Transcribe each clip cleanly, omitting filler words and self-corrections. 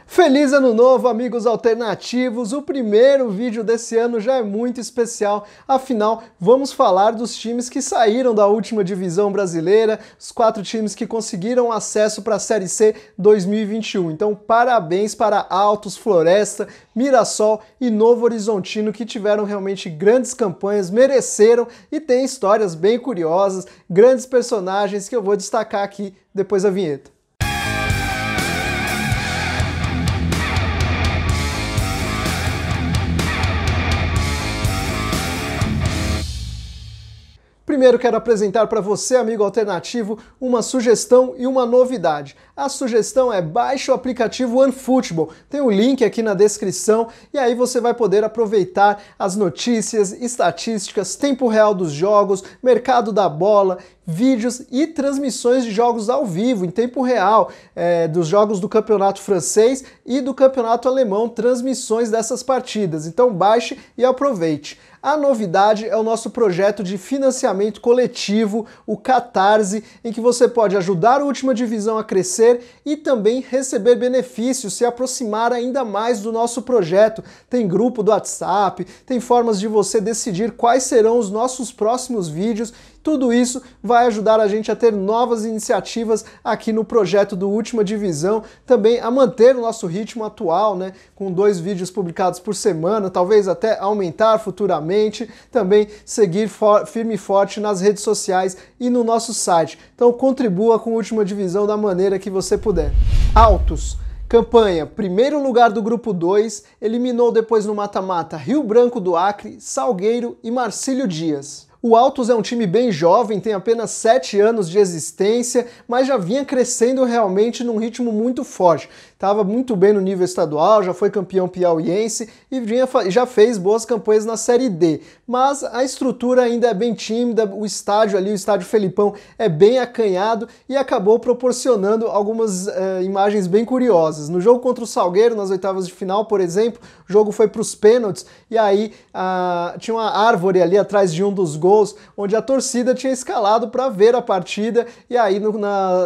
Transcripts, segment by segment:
Feliz Ano Novo, amigos alternativos! O primeiro vídeo desse ano já é muito especial, afinal, vamos falar dos times que saíram da última divisão brasileira, os 4 times que conseguiram acesso para a Série C 2021. Então, parabéns para Altos, Floresta, Mirassol e Novo Horizontino, que tiveram realmente grandes campanhas, mereceram e têm histórias bem curiosas, grandes personagens que eu vou destacar aqui depois da vinheta. Primeiro quero apresentar para você, amigo alternativo, uma sugestão e uma novidade. A sugestão é baixe o aplicativo OneFootball, tem o link aqui na descrição e aí você vai poder aproveitar as notícias, estatísticas, tempo real dos jogos, mercado da bola, vídeos e transmissões de jogos ao vivo, em tempo real, dos jogos do campeonato francês e do campeonato alemão, transmissões dessas partidas. Então baixe e aproveite. A novidade é o nosso projeto de financiamento coletivo, o Catarse, em que você pode ajudar a última divisão a crescer e também receber benefícios, se aproximar ainda mais do nosso projeto. Tem grupo do WhatsApp, tem formas de você decidir quais serão os nossos próximos vídeos. Tudo isso vai ajudar a gente a ter novas iniciativas aqui no projeto do Última Divisão, também a manter o nosso ritmo atual, né, com 2 vídeos publicados por semana, talvez até aumentar futuramente, também seguir firme e forte nas redes sociais e no nosso site. Então contribua com a Última Divisão da maneira que você puder. Altos. Campanha, primeiro lugar do grupo 2, eliminou depois no mata-mata Rio Branco do Acre, Salgueiro e Marcílio Dias. O Altos é um time bem jovem, tem apenas 7 anos de existência, mas já vinha crescendo realmente num ritmo muito forte. Estava muito bem no nível estadual, já foi campeão piauiense e já fez boas campanhas na Série D. Mas a estrutura ainda é bem tímida, o estádio ali, o estádio Felipão, é bem acanhado e acabou proporcionando algumas imagens bem curiosas. No jogo contra o Salgueiro, nas oitavas de final, por exemplo, o jogo foi para os pênaltis e aí tinha uma árvore ali atrás de um dos gols, onde a torcida tinha escalado para ver a partida e aí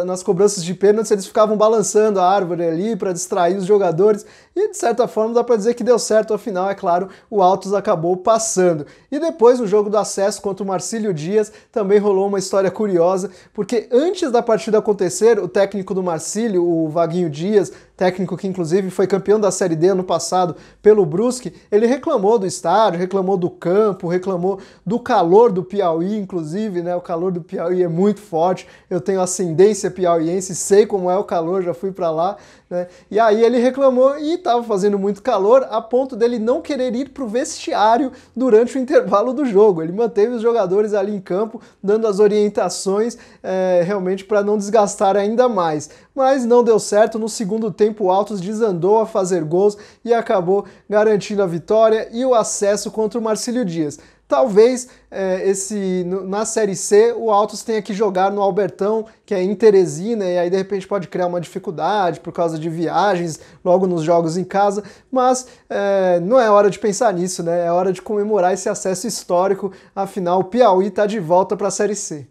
nas cobranças de pênaltis eles ficavam balançando a árvore ali para distrair os jogadores e de certa forma dá para dizer que deu certo, afinal, é claro, o Altos acabou passando. E depois no jogo do acesso contra o Marcílio Dias também rolou uma história curiosa, porque antes da partida acontecer, o técnico do Marcílio, o Vaguinho Dias, técnico que inclusive foi campeão da Série D ano passado pelo Brusque, ele reclamou do estádio, reclamou do campo, reclamou do calor do Piauí, inclusive, né? O calor do Piauí é muito forte, eu tenho ascendência piauiense, sei como é o calor, já fui para lá, né? E aí ele reclamou e estava fazendo muito calor a ponto dele não querer ir para o vestiário durante o intervalo do jogo. Ele manteve os jogadores ali em campo, dando as orientações realmente para não desgastar ainda mais. Mas não deu certo, no segundo tempo o Altos desandou a fazer gols e acabou garantindo a vitória e o acesso contra o Marcílio Dias. Talvez na Série C o Altos tenha que jogar no Albertão, que é em Teresina, e aí de repente pode criar uma dificuldade por causa de viagens, logo nos jogos em casa, mas não é hora de pensar nisso, né? É hora de comemorar esse acesso histórico, afinal o Piauí está de volta para a Série C.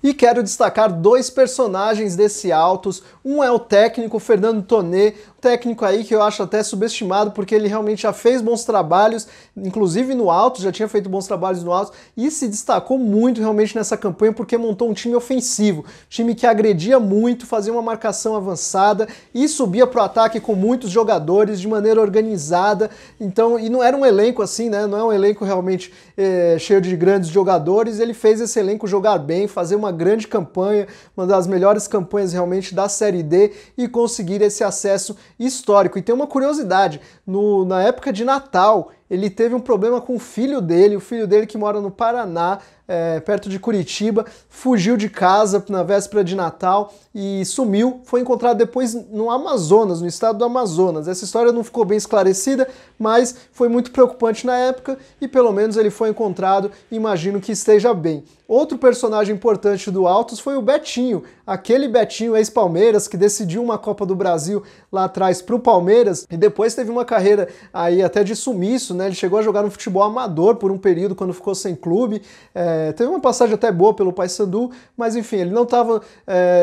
E quero destacar 2 personagens desse Altos. Um é o técnico Fernando Tonê, técnico aí que eu acho até subestimado, porque ele realmente já fez bons trabalhos, inclusive no Altos, já tinha feito bons trabalhos no Altos, e se destacou muito realmente nessa campanha, porque montou um time ofensivo, time que agredia muito, fazia uma marcação avançada e subia para o ataque com muitos jogadores, de maneira organizada, então, e não era um elenco assim, né, não é um elenco realmente cheio de grandes jogadores, ele fez esse elenco jogar bem, fazer uma grande campanha, uma das melhores campanhas realmente da Série D e conseguir esse acesso histórico. E tem uma curiosidade, na época de Natal, ele teve um problema com o filho dele que mora no Paraná, perto de Curitiba, fugiu de casa na véspera de Natal e sumiu, foi encontrado depois no Amazonas, no estado do Amazonas. Essa história não ficou bem esclarecida, mas foi muito preocupante na época e pelo menos ele foi encontrado e imagino que esteja bem. Outro personagem importante do Altos foi o Betinho, aquele Betinho ex-Palmeiras que decidiu uma Copa do Brasil lá atrás para o Palmeiras e depois teve uma carreira aí até de sumiço, né? Ele chegou a jogar no futebol amador por um período quando ficou sem clube, teve uma passagem até boa pelo Paysandu, mas enfim, ele não estava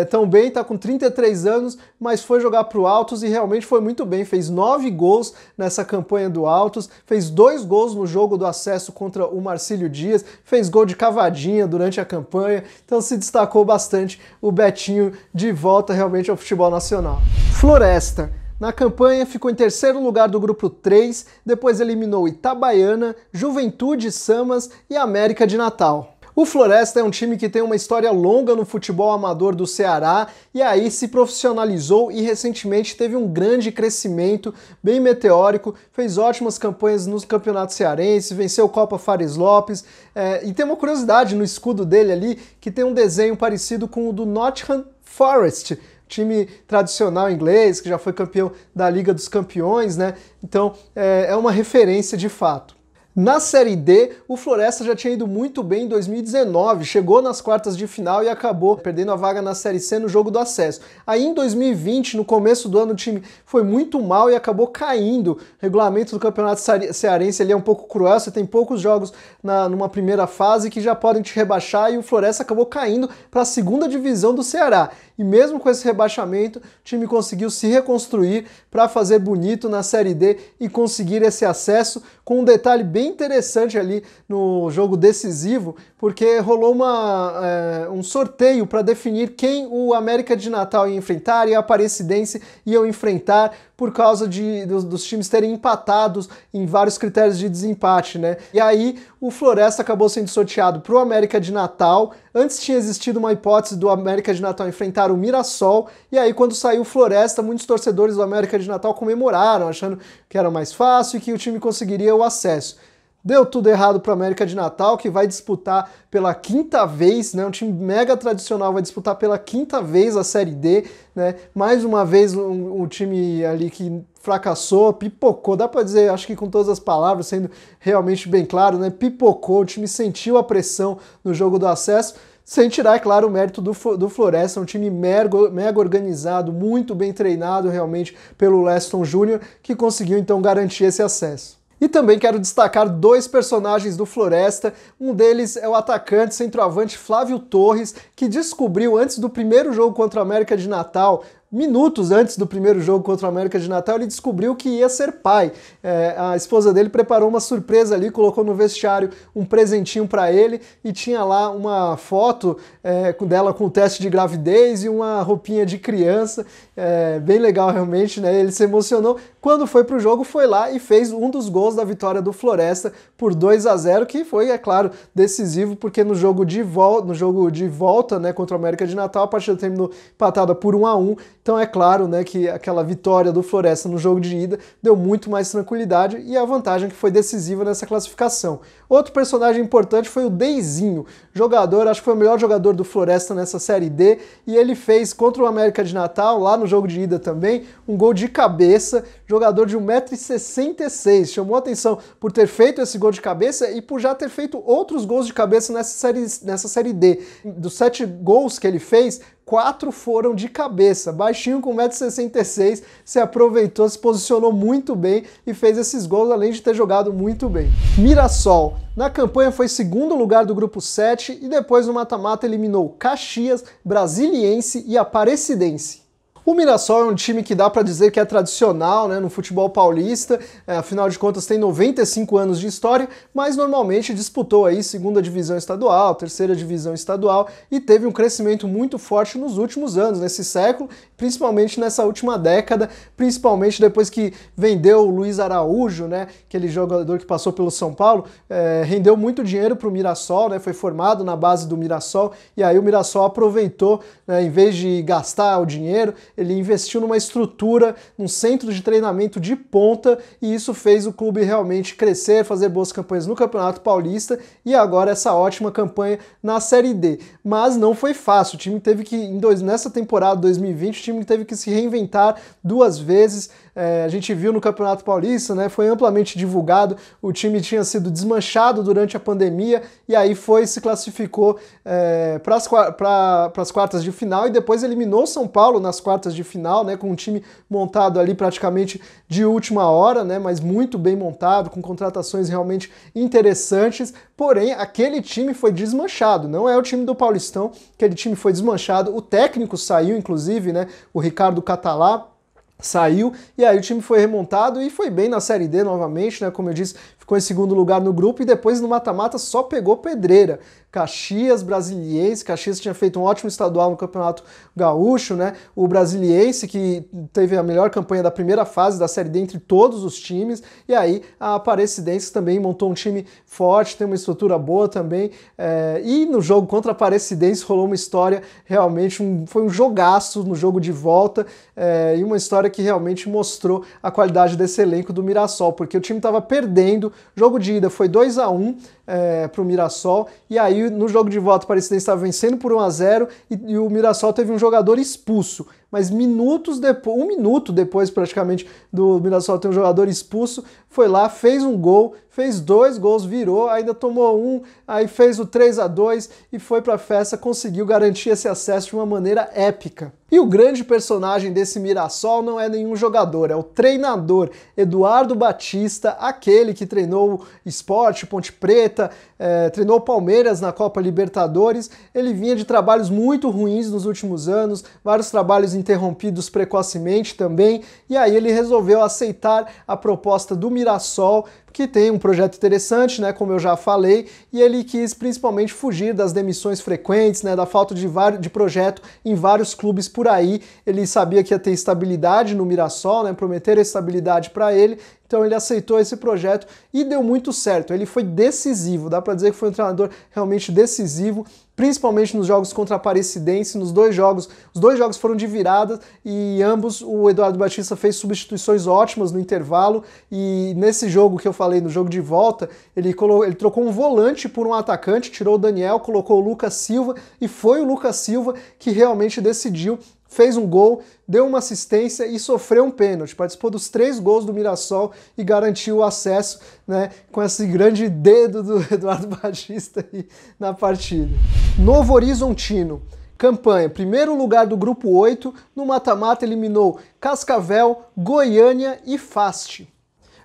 tão bem, está com 33 anos, mas foi jogar para o Altos e realmente foi muito bem, fez 9 gols nessa campanha do Altos, fez 2 gols no jogo do acesso contra o Marcílio Dias, fez gol de cavadinha durante a campanha, então se destacou bastante o Betinho de volta realmente ao futebol nacional. Floresta. Na campanha ficou em terceiro lugar do grupo 3, depois eliminou Itabaiana, Juventude Samas e América de Natal. O Floresta é um time que tem uma história longa no futebol amador do Ceará e aí se profissionalizou e recentemente teve um grande crescimento, bem meteórico, fez ótimas campanhas nos campeonatos cearenses, venceu Copa Fares Lopes e tem uma curiosidade no escudo dele ali que tem um desenho parecido com o do Nottingham Forest, time tradicional inglês, que já foi campeão da Liga dos Campeões, né? Então é uma referência de fato. Na Série D, o Floresta já tinha ido muito bem em 2019, chegou nas quartas de final e acabou perdendo a vaga na Série C no jogo do acesso. Aí em 2020, no começo do ano, o time foi muito mal e acabou caindo. O regulamento do Campeonato Cearense ele é um pouco cruel, você tem poucos jogos numa primeira fase que já podem te rebaixar e o Floresta acabou caindo para a segunda divisão do Ceará. E mesmo com esse rebaixamento, o time conseguiu se reconstruir para fazer bonito na Série D e conseguir esse acesso, com um detalhe bem interessante ali no jogo decisivo, porque rolou um sorteio para definir quem o América de Natal ia enfrentar e a Aparecidense iam enfrentar por causa dos times terem empatados em vários critérios de desempate, né? E aí o Floresta acabou sendo sorteado para o América de Natal. Antes tinha existido uma hipótese do América de Natal enfrentar o Mirassol, e aí quando saiu o Floresta, muitos torcedores do América de Natal comemoraram, achando que era mais fácil e que o time conseguiria o acesso. Deu tudo errado para o América de Natal, que vai disputar pela 5ª vez, né? Um time mega tradicional vai disputar pela 5ª vez a Série D, né? Mais uma vez um time ali que fracassou, pipocou, dá para dizer, acho que com todas as palavras, sendo realmente bem claro, né? Pipocou, o time sentiu a pressão no jogo do acesso, sem tirar, é claro, o mérito do Floresta, um time mega organizado, muito bem treinado realmente pelo Leston Júnior, que conseguiu então garantir esse acesso. E também quero destacar 2 personagens do Floresta, um deles é o atacante centroavante Flávio Torres, que descobriu antes do primeiro jogo contra o América de Natal, minutos antes do primeiro jogo contra o América de Natal, ele descobriu que ia ser pai. A esposa dele preparou uma surpresa ali, colocou no vestiário um presentinho para ele e tinha lá uma foto dela com o teste de gravidez e uma roupinha de criança, bem legal realmente, né? Ele se emocionou. Quando foi pro jogo, foi lá e fez um dos gols da vitória do Floresta por 2-0, que foi, é claro, decisivo, porque no jogo de volta, né, contra o América de Natal, a partida terminou empatada por 1-1. Então é claro, né, que aquela vitória do Floresta no jogo de ida deu muito mais tranquilidade e a vantagem que foi decisiva nessa classificação. Outro personagem importante foi o Deizinho, jogador, acho que foi o melhor jogador do Floresta nessa Série D, e ele fez contra o América de Natal, lá no jogo de ida também, um gol de cabeça, jogador de 1,66 m, chamou a atenção por ter feito esse gol de cabeça e por já ter feito outros gols de cabeça nessa série D. Dos 7 gols que ele fez, 4 foram de cabeça, baixinho com 1,66 m, se aproveitou, se posicionou muito bem e fez esses gols, além de ter jogado muito bem. Mirassol, na campanha foi segundo lugar do grupo 7 e depois no mata-mata eliminou Caxias, Brasiliense e Aparecidense. O Mirassol é um time que dá para dizer que é tradicional, né, no futebol paulista, afinal de contas tem 95 anos de história, mas normalmente disputou aí segunda divisão estadual, terceira divisão estadual e teve um crescimento muito forte nos últimos anos, nesse século, principalmente nessa última década, principalmente depois que vendeu o Luiz Araújo, né, aquele jogador que passou pelo São Paulo, rendeu muito dinheiro para o Mirassol, né, foi formado na base do Mirassol e aí o Mirassol aproveitou, né, em vez de gastar o dinheiro, ele investiu numa estrutura, num centro de treinamento de ponta e isso fez o clube realmente crescer, fazer boas campanhas no Campeonato Paulista e agora essa ótima campanha na Série D. Mas não foi fácil, o time teve que, nessa temporada 2020, o time teve que se reinventar 2 vezes, a gente viu no Campeonato Paulista, né, foi amplamente divulgado, o time tinha sido desmanchado durante a pandemia e aí se classificou para as quartas de final e depois eliminou São Paulo nas quartas de final, né, com um time montado ali praticamente de última hora, né, mas muito bem montado, com contratações realmente interessantes, porém aquele time foi desmanchado, não é o time do Paulistão, aquele time foi desmanchado, o técnico saiu inclusive, né, o Ricardo Catalá saiu, e aí o time foi remontado e foi bem na Série D novamente, né, como eu disse, ficou em segundo lugar no grupo e depois no mata-mata só pegou pedreira. Caxias, Brasiliense, Caxias tinha feito um ótimo estadual no Campeonato Gaúcho, né? O Brasiliense, que teve a melhor campanha da primeira fase da Série D entre todos os times, e aí a Aparecidense também montou um time forte, tem uma estrutura boa também, e no jogo contra a Aparecidense rolou uma história realmente, foi um jogaço no jogo de volta, e uma história que realmente mostrou a qualidade desse elenco do Mirassol, porque o time estava perdendo, jogo de ida foi 2-1, para o Mirassol, e aí no jogo de volta o Aparecidense estava vencendo por 1-0 e o Mirassol teve um jogador expulso, mas um minuto depois praticamente do Mirassol ter um jogador expulso, foi lá, fez um gol, fez 2 gols, virou, ainda tomou um, aí fez o 3-2 e foi para a festa, conseguiu garantir esse acesso de uma maneira épica. E o grande personagem desse Mirassol não é nenhum jogador, é o treinador Eduardo Batista, aquele que treinou o Sport, Ponte Preta, treinou o Palmeiras na Copa Libertadores. Ele vinha de trabalhos muito ruins nos últimos anos, vários trabalhos interrompidos precocemente também, e aí ele resolveu aceitar a proposta do Mirassol, que tem um projeto interessante, né, como eu já falei, e ele quis principalmente fugir das demissões frequentes, né, da falta de projeto em vários clubes por aí. Ele sabia que ia ter estabilidade no Mirassol, né, prometeram estabilidade para ele, então ele aceitou esse projeto e deu muito certo. Ele foi decisivo, dá para dizer que foi um treinador realmente decisivo, principalmente nos jogos contra a Aparecidense, os dois jogos foram de virada e ambos o Eduardo Batista fez substituições ótimas no intervalo, e nesse jogo que eu falei, no jogo de volta, ele trocou um volante por um atacante, tirou o Daniel, colocou o Lucas Silva, e foi o Lucas Silva que realmente decidiu, fez um gol, deu uma assistência e sofreu um pênalti. Participou dos 3 gols do Mirassol e garantiu o acesso, né, com esse grande dedo do Eduardo Batista aí na partida. Novo Horizontino. Campanha, primeiro lugar do grupo 8, no mata-mata eliminou Cascavel, Goiânia e Fast.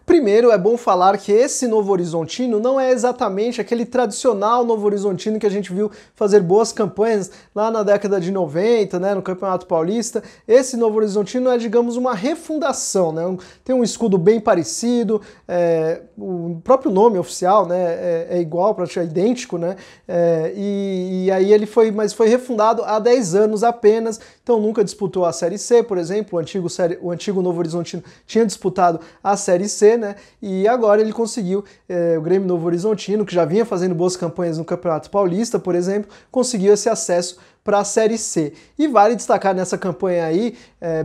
Primeiro, é bom falar que esse Novo Horizontino não é exatamente aquele tradicional Novo Horizontino que a gente viu fazer boas campanhas lá na década de 90, né, no Campeonato Paulista. Esse Novo Horizontino é, digamos, uma refundação, né, tem um escudo bem parecido, o próprio nome oficial, né, é igual, praticamente idêntico, né, e aí ele foi refundado há 10 anos apenas, então nunca disputou a Série C, por exemplo, o antigo Novo Horizontino tinha disputado a Série C, né? E agora ele conseguiu, o Grêmio Novo Horizontino, que já vinha fazendo boas campanhas no Campeonato Paulista, por exemplo, conseguiu esse acesso para a Série C. E vale destacar nessa campanha aí,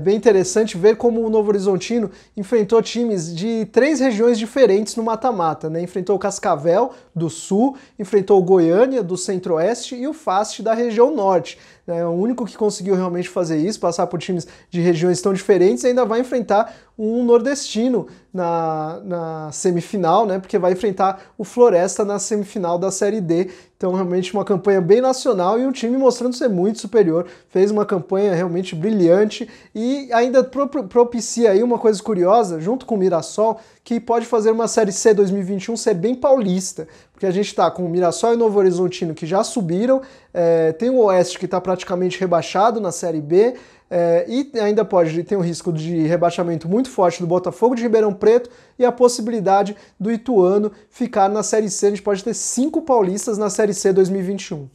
bem interessante ver como o Novo Horizontino enfrentou times de 3 regiões diferentes no mata-mata, né? Enfrentou o Cascavel, do Sul, enfrentou o Goiânia, do Centro-Oeste, e o Fast, da região Norte. É o único que conseguiu realmente fazer isso, passar por times de regiões tão diferentes, e ainda vai enfrentar um nordestino na semifinal, né? Porque vai enfrentar o Floresta na semifinal da Série D. Então, realmente uma campanha bem nacional e um time mostrando ser muito superior. Fez uma campanha realmente brilhante e ainda propicia aí uma coisa curiosa, junto com o Mirassol, que pode fazer uma Série C 2021 ser bem paulista. Porque a gente está com o Mirassol e o Novo Horizontino que já subiram, tem o Oeste que está praticamente rebaixado na Série B, e ainda tem o risco de rebaixamento muito forte do Botafogo de Ribeirão Preto e a possibilidade do Ituano ficar na Série C. A gente pode ter 5 paulistas na Série C 2021.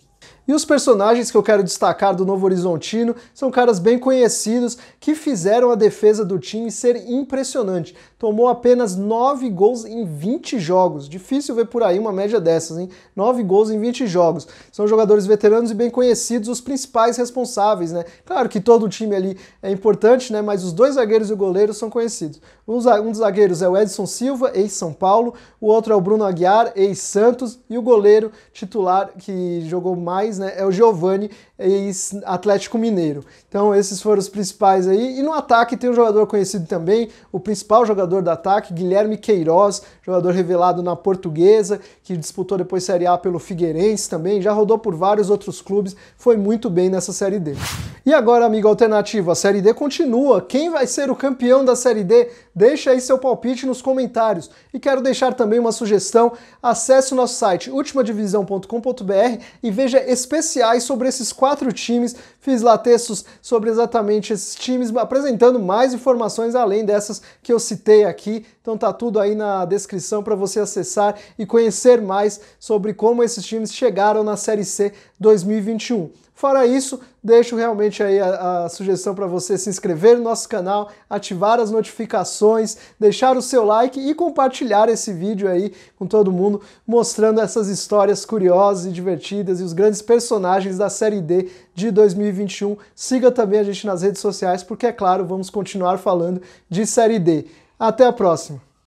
E os personagens que eu quero destacar do Novo Horizontino são caras bem conhecidos que fizeram a defesa do time ser impressionante. Tomou apenas 9 gols em 20 jogos. Difícil ver por aí uma média dessas, hein? 9 gols em 20 jogos. São jogadores veteranos e bem conhecidos, os principais responsáveis, né? Claro que todo o time ali é importante, né? Mas os 2 zagueiros e o goleiro são conhecidos. Um dos zagueiros é o Edson Silva, ex-São Paulo. O outro é o Bruno Aguiar, ex-Santos. E o goleiro titular que jogou mais, né, é o Giovani, ex-Atlético Mineiro. Então esses foram os principais aí. E no ataque tem um jogador conhecido também, o principal jogador do ataque, Guilherme Queiroz, jogador revelado na Portuguesa, que disputou depois Série A pelo Figueirense também, já rodou por vários outros clubes, foi muito bem nessa Série D. E agora, amigo alternativo, a Série D continua. Quem vai ser o campeão da Série D? Deixa aí seu palpite nos comentários. E quero deixar também uma sugestão, acesse o nosso site ultimadivisão.com.br e veja especiais sobre esses 4 times. Fiz lá textos sobre exatamente esses times, apresentando mais informações além dessas que eu citei aqui. Então tá tudo aí na descrição para você acessar e conhecer mais sobre como esses times chegaram na Série C 2021. Fora isso, deixo realmente aí a sugestão para você se inscrever no nosso canal, ativar as notificações, deixar o seu like e compartilhar esse vídeo aí com todo mundo, mostrando essas histórias curiosas e divertidas e os grandes personagens da Série D de 2021. Siga também a gente nas redes sociais, porque é claro, vamos continuar falando de Série D. Até a próxima!